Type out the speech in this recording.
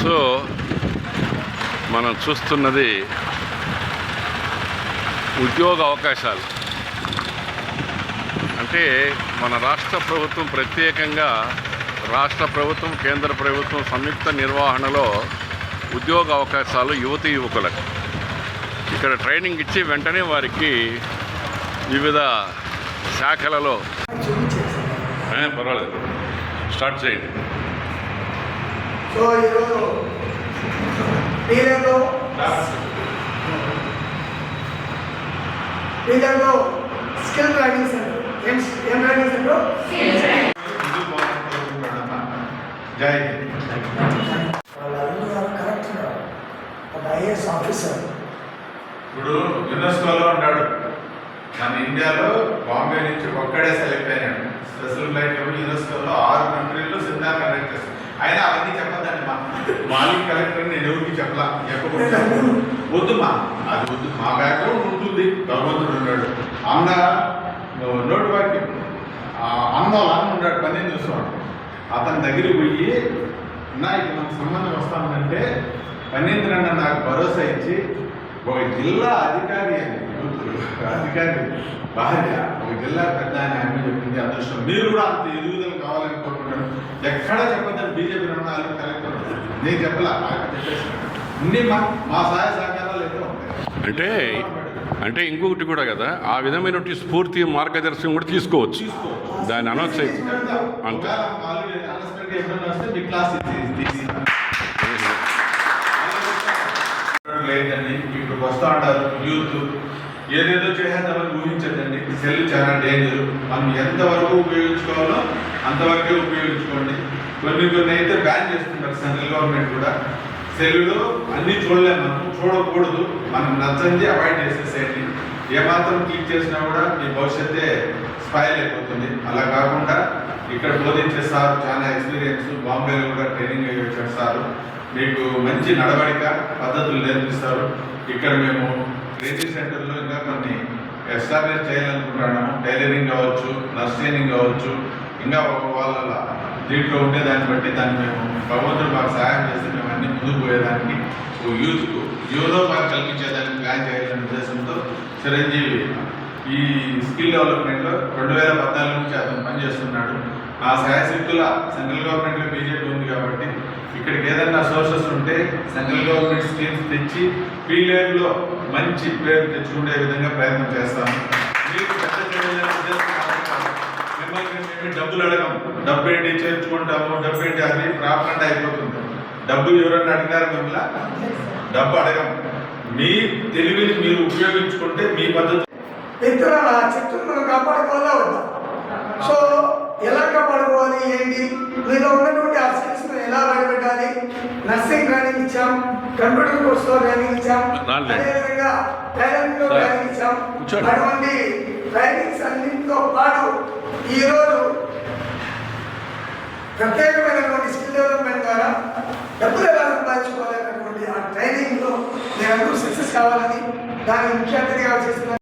So మనం చూస్తున్నది ఉద్యోగ అవకాశాలు. అంటే మన రాష్ట్ర ప్రభుత్వం ప్రత్యేకంగా రాష్ట్ర ప్రభుత్వం కేంద్ర ప్రభుత్వం సంయుక్త నిర్వహణలో ఉద్యోగ అవకాశాలు యువతీ యువకులకు ఇక్కడ ట్రైనింగ్ ఇచ్చి వెంటనే వారికి వివిధ శాఖలలో పర్వాలేదు స్టార్ట్ చేయండి. సో ఈరోజు టీలర్లో స్కిల్ ట్రైనింగ్ సెంటర్ ఏం ట్రైనింగ్ సెంటర్ కరెక్ట్ ఒక ఐఏఎస్ ఆఫీసర్. ఇప్పుడు యునెస్కోలో ఉన్నాడు, మన ఇండియాలో బాంబే నుంచి ఒక్కడే సెలెక్ట్ అయినాడు. స్పెషల్ ఫ్లైట్ యునెస్కోలో 6 కంట్రీల్లో సెమినార్ కండక్ట్ చేస్తాడు. అయినా అవన్నీ చెప్పదండి, మాలిక్ కలెక్టర్ నేను ఎవరికి చెప్పలా, చెప్పకుండా వద్దుమా అది వద్దు, మా బ్యాక్గ్రౌండ్ ఉంటుంది, భగవంతుడు ఉన్నాడు. అన్న నోటి వాక్యం అన్న ఉన్నాడు, పని చూస్తున్నాడు. అతని దగ్గరికి పోయి నా ఇక నాకు సంబంధం వస్తానంటే పన్నీంద్రన్న నాకు భరోసా ఇచ్చి ఒక జిల్లా అధికారి అని అధికారి భార్య ఒక జిల్లా పెద్ద అని ఆమె చెప్పింది. అదృష్టం. మీరు కూడా అంత ఎదుగుదల కావాలని కోరుకుంటాను. ఎక్కడ చెప్పద్దని బీజేపీ రంగాలు కలెక్టర్ నేను చెప్పలా, చెప్పేసాను. అన్నీ మా సహాయ సహకారాలు అయితే ఉంటాయి. అంటే ఇంకొకటి కూడా కదా, ఆ విధమైనటువంటి స్ఫూర్తి మార్గదర్శనం కూడా తీసుకోవచ్చు. దాన్ని అనౌన్స్ లేదండి. ఇప్పుడు వస్తూ ఉంటారు యూత్, ఏదేదో చేసేద్దామని ఊహించద్దండి. సెల్ చాలా డేంజర్. మనం ఎంతవరకు ఉపయోగించుకోవాలో అంతవరకే ఉపయోగించుకోండి. కొన్ని అయితే బ్యాన్ చేస్తుంటారు సెంట్రల్ గవర్నమెంట్ కూడా. సెల్లులో అన్నీ చూడలేము, మనం చూడకూడదు. మనం నచ్చంది అవాయిడ్ చేసేసేయండి. ఏమాత్రం క్లిక్ చేసినా కూడా మీ భవిష్యత్తే స్పాయిల్ అయిపోతుంది. అలా కాకుండా ఇక్కడ బోధించే సార్ చాలా ఎక్స్పీరియన్స్, బాంబేలో కూడా ట్రైనింగ్ అయ్యి వచ్చాడు సార్. మీకు మంచి నడవడిక పద్ధతులు నేర్పిస్తారు. ఇక్కడ మేము ట్రైనింగ్ సెంటర్లో ఇంకా కొన్ని ఎస్టాబ్లిష్ చేయాలనుకుంటున్నాము. టైలరింగ్ కావచ్చు, నర్స్ ట్రైనింగ్ కావచ్చు, ఇంకా వాళ్ళ దీంట్లో ఉండే దాన్ని బట్టి దాన్ని మేము భగవంతుడు మాకు సహాయం చేస్తే మేము అన్ని ముందుకు పోయేదానికి యూత్కు యువతోపాటు కల్పించేదానికి ప్లాన్ చేయాలనే ఉద్దేశంతో చిరంజీవి ఈ స్కిల్ డెవలప్మెంట్లో 2014 నుంచి అతను పనిచేస్తున్నాడు. ఆ శాయశక్తుల సెంట్రల్ గవర్నమెంట్లో బీజేపీ ఉంది కాబట్టి ఇక్కడికి ఏదైనా సోర్సెస్ ఉంటే సెంట్రల్ గవర్నమెంట్ స్కీమ్స్ తెచ్చి పీలేరులో మంచి పేరు తెచ్చుకునే విధంగా ప్రయత్నం చేస్తాము. మీకు మిమ్మల్ని డబ్బులు అడగం, డబ్బు ఏంటి చేర్చుకుంటాము, డబ్బు ఏంటి అది ప్రాపంగా అయిపోతుంది. డబ్బు ఎవరన్నా అడిగారు మిమ్మల్ని, డబ్బు అడగం. మీ తెలివిని మీరు ఉపయోగించుకుంటే మీ పద్ధతి చెట్టును మనం కాపాడుకోవాలా వద్దా? సో ఎలా కాపాడుకోవాలి ఏంటి, మీలో ఉన్నటువంటి ఆ స్కిల్స్ ఎలా బయటపెట్టాలి? నర్సింగ్ ట్రైనింగ్ ఇచ్చాం, కంప్యూటర్ కోర్సులో ట్రైనింగ్ ఇచ్చాం, అదేవిధంగా టైలరింగ్ లో ట్రైనింగ్ ఇచ్చాం. అటువంటి ట్రైనింగ్స్ అన్నింటితో పాటు ఈరోజు ప్రత్యేకమైనటువంటి స్కిల్ డెవలప్మెంట్ ద్వారా డబ్బులు ఎలా సంపాదించుకోవాలనేటువంటి ఆ ట్రైనింగ్ లో మీరందరూ సక్సెస్ కావాలని దాని ముఖ్య అతిథిగా చేస్తున్నారు.